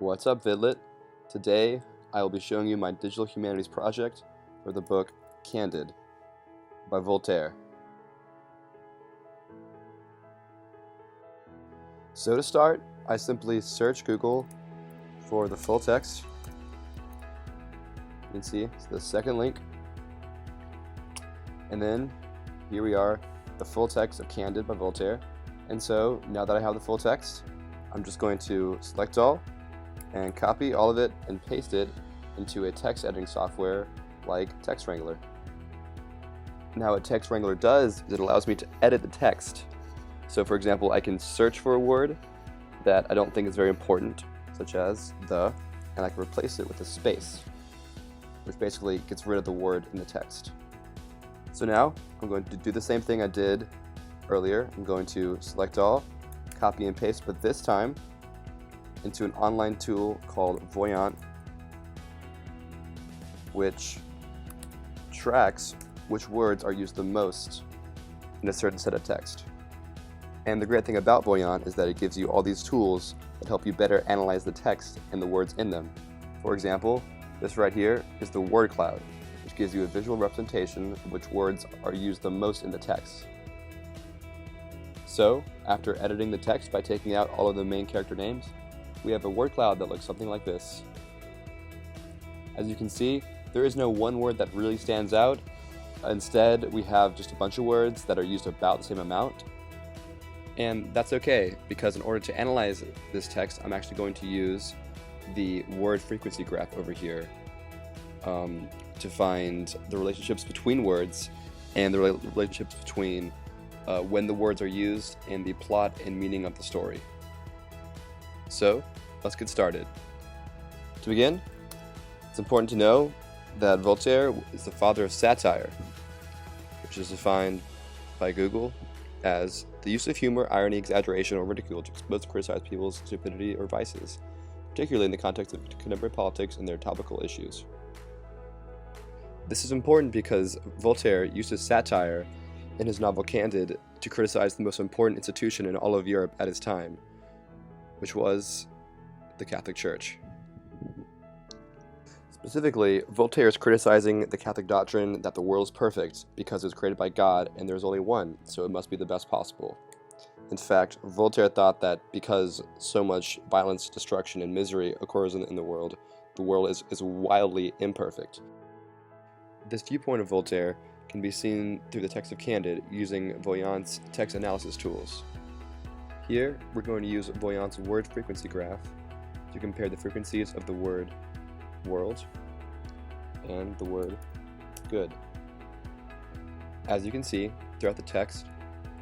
What's up, Vidlet? Today, I will be showing you my digital humanities project for the book Candide by Voltaire. So to start, I simply search Google for the full text. You can see it's the second link. And then here we are, the full text of Candide by Voltaire. And so now that I have the full text, I'm just going to select all and copy all of it and paste it into a text editing software like Text Wrangler. Now what Text Wrangler does is it allows me to edit the text. So for example, I can search for a word that I don't think is very important, such as the, and I can replace it with a space, which basically gets rid of the word in the text. So now I'm going to do the same thing I did earlier. I'm going to select all, copy and paste, but this time into an online tool called Voyant, which tracks which words are used the most in a certain set of text. And the great thing about Voyant is that it gives you all these tools that help you better analyze the text and the words in them. For example, this right here is the word cloud, which gives you a visual representation of which words are used the most in the text. So, after editing the text by taking out all of the main character names, we have a word cloud that looks something like this. As you can see, there is no one word that really stands out. Instead, we have just a bunch of words that are used about the same amount. And that's okay, because in order to analyze this text, I'm actually going to use the word frequency graph over here to find the relationships between words and the relationships between when the words are used and the plot and meaning of the story. So, let's get started. To begin, it's important to know that Voltaire is the father of satire, which is defined by Google as the use of humor, irony, exaggeration, or ridicule to expose and criticize people's stupidity or vices, particularly in the context of contemporary politics and their topical issues. This is important because Voltaire uses satire in his novel Candide to criticize the most important institution in all of Europe at his time, which was the Catholic Church. Specifically, Voltaire is criticizing the Catholic doctrine that the world is perfect because it was created by God and there is only one, so it must be the best possible. In fact, Voltaire thought that because so much violence, destruction, and misery occurs in the world is wildly imperfect. This viewpoint of Voltaire can be seen through the text of Candide using Voyant's text analysis tools. Here, we're going to use Voyant's word frequency graph to compare the frequencies of the word world and the word good. As you can see throughout the text,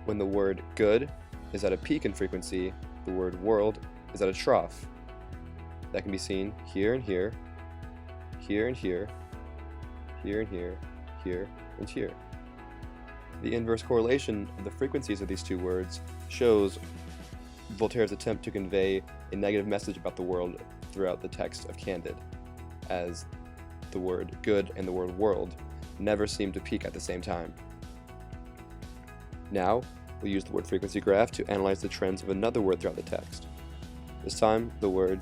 when the word good is at a peak in frequency, the word world is at a trough. That can be seen here and here, here and here, here and here, here and here. The inverse correlation of the frequencies of these two words shows Voltaire's attempt to convey a negative message about the world throughout the text of Candide, as the word good and the word world never seem to peak at the same time. Now, we'll use the word frequency graph to analyze the trends of another word throughout the text. This time, the word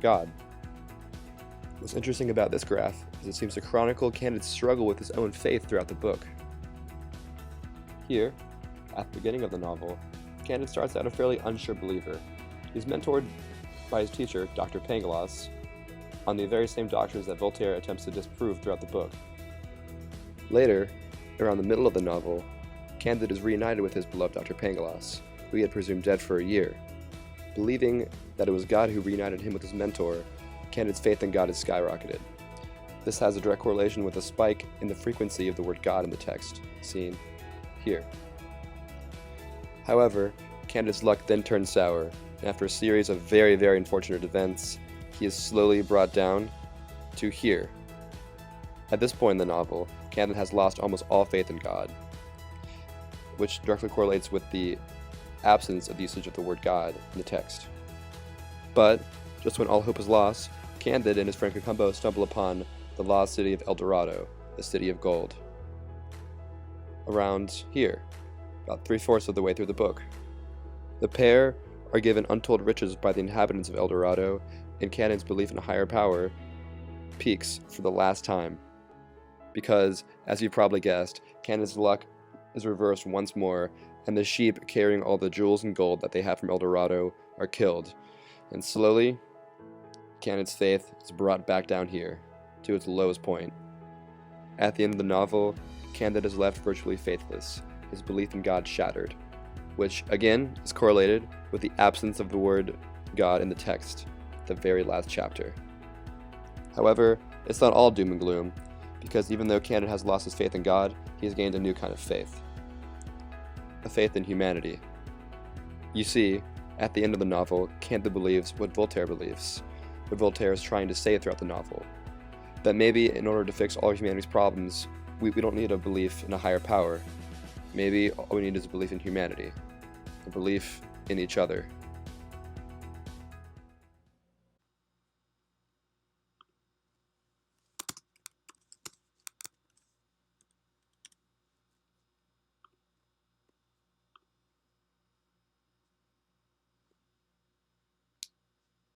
God. What's interesting about this graph is it seems to chronicle Candide's struggle with his own faith throughout the book. Here, at the beginning of the novel, Candide starts out a fairly unsure believer. He's mentored by his teacher, Dr. Pangloss, on the very same doctrines that Voltaire attempts to disprove throughout the book. Later, around the middle of the novel, Candide is reunited with his beloved Dr. Pangloss, who he had presumed dead for a year. Believing that it was God who reunited him with his mentor, Candide's faith in God is skyrocketed. This has a direct correlation with a spike in the frequency of the word God in the text, seen here. However, Candide's luck then turns sour, and after a series of very, very unfortunate events, he is slowly brought down to here. At this point in the novel, Candide has lost almost all faith in God, which directly correlates with the absence of usage of the word God in the text. But, just when all hope is lost, Candide and his friend Cacumbo stumble upon the lost city of El Dorado, the city of gold. Around here, about 3/4 of the way through the book. The pair are given untold riches by the inhabitants of El Dorado in Candide's belief in a higher power peaks for the last time. Because, as you've probably guessed, Candide's luck is reversed once more, and the sheep carrying all the jewels and gold that they have from El Dorado are killed. And slowly, Candide's faith is brought back down here, to its lowest point. At the end of the novel, Candide is left virtually faithless, his belief in God shattered, which, again, is correlated with the absence of the word God in the text, the very last chapter. However, it's not all doom and gloom, because even though Candide has lost his faith in God, he has gained a new kind of faith. A faith in humanity. You see, at the end of the novel, Candide believes what Voltaire believes, what Voltaire is trying to say throughout the novel. That maybe in order to fix all of humanity's problems, we don't need a belief in a higher power. Maybe all we need is a belief in humanity, a belief in each other.